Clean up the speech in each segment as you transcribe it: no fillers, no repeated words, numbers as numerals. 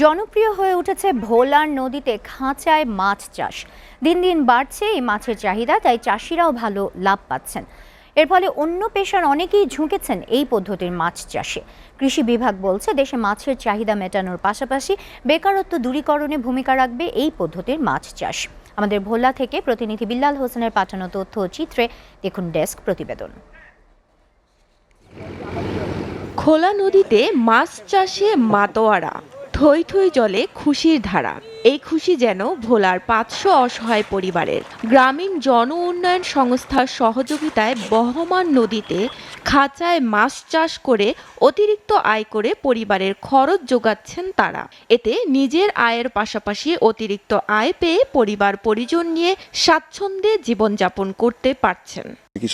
জনপ্রিয় হয়ে উঠেছে ভোলার নদীতে খাঁচায় মাছ চাষ। দিন দিন বাড়ছে এই মাছের চাহিদা, তাই চাষিরাও ভালো লাভ পাচ্ছেন। এর ফলে অন্য পেশার অনেকেই ঝুঁকেছেন এই পদ্ধতির মাছ চাষে। কৃষি বিভাগ বলছে দেশে মাছের চাহিদা মেটানোর পাশাপাশি বেকারত্ব দূরীকরণে ভূমিকা রাখবে এই পদ্ধতির মাছ চাষ। আমাদের ভোলা থেকে প্রতিনিধি বিল্লাল হোসেনের পাঠানো তথ্য ও চিত্রে দেখুন ডেস্ক প্রতিবেদন। খোলা নদীতে মাছ চাষে মাতোয়ারা, থই থই জলে খুশির ধারা। এই খুশি যেন ভোলার 500 অসহায় পরিবারের। গ্রামীণ জন উন্নয়ন সংস্থার সহযোগিতায় বহমান নদীতে খাঁচায় মাছ চাষ করে অতিরিক্ত আয় করে পরিবারের খরচ যোগাচ্ছেন তারা। এতে নিজের আয়ের পাশাপাশি অতিরিক্ত আয় পেয়ে পরিবার পরিজন নিয়ে স্বাচ্ছন্দ্যে জীবনযাপন করতে পারছেন।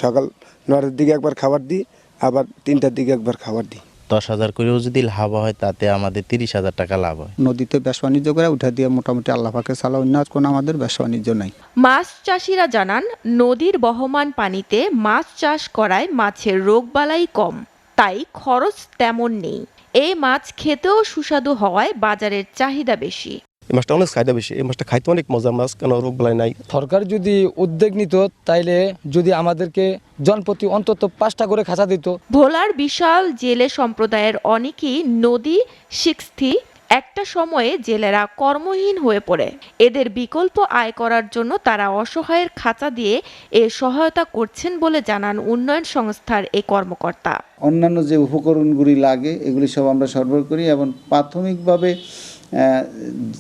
সকাল 9টার দিকে একবার খাবার দিই, আবার 3টার দিকে একবার খাবার দিই। 10,000 করেও যদি লাভ হয় তাতে আমাদের 30,000 টাকা লাভ হয়। নদীতে ব্যবসা বাণিজ্য করে উঠা দিয়ে মোটামুটি আল্লাহ পাকের সালা, অন্য কোনো আমাদের ব্যবসা বাণিজ্য নাই। মাছ চাষিরা জানান, নদীর বহমান পানিতে মাছ চাষ করায় মাছের রোগবালাই কম, তাই খরচ তেমন নেই। এই মাছ খেতেও সুস্বাদু হওয়ায় বাজারের চাহিদা বেশি। এই মাছটা অনেক চাহিদা বেশি, এই মাছটা খাইতে অনেক মজা মাছ, কেন রোগ বালাই নাই। সরকার যদি উদ্যোগ নিত তাইলে যদি আমাদেরকে জনপ্রতি অন্তত 5টা করে খাঁচা দিত। ভোলার বিশাল জেলে সম্প্রদায়ের অনেকেই নদী শিক্ষি একটা সময়ে জেলেরা কর্মহীন হয়ে পড়ে। এদের বিকল্প আয় করার জন্য তারা অসহায়ের খাঁচা দিয়ে এ সহায়তা করছেন বলে জানান উন্নয়ন সংস্থার এই কর্মকর্তা। অন্যান্য যে উপকরণগুলি লাগে এগুলি সব আমরা সরবরাহ করি এবং প্রাথমিকভাবে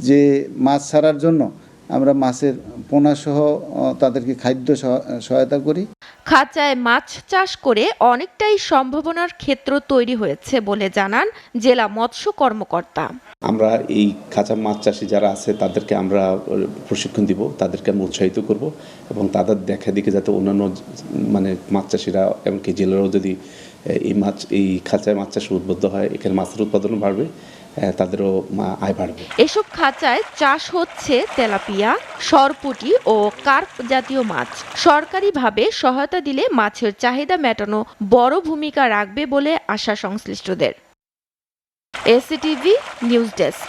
যে মাছ ছাড়ার জন্য আমরা মাছের পোনা সহ তাদেরকে খাদ্য সহায়তা করি। খাঁচায় মাছ চাষ করে অনেকটাই সম্ভাবনার ক্ষেত্র তৈরি হয়েছে বলে জানান জেলা মৎস্য কর্মকর্তা। আমরা এই খাঁচা মাছ চাষি যারা আছে তাদেরকে আমরা প্রশিক্ষণ দিব, তাদেরকে আমরা উৎসাহিত করব এবং তাদের দেখা দেখে যাতে অন্যান্য মাছ চাষিরা এমনকি জেলেরাও যদি এই খাঁচায় মাছ চাষে উদ্বুদ্ধ হয়, এখানে মাছের উৎপাদনও বাড়বে, তাদেরও আয় বাড়বে। এসব খাঁচায় চাষ হচ্ছে তেলাপিয়া, সরপুঁটি ও কার্প জাতীয় মাছ। সরকারিভাবে সহায়তা দিলে মাছের চাহিদা মেটানো বড় ভূমিকা রাখবে বলে আশা সংশ্লিষ্টদের। এসিটিভি নিউজ ডেস্ক।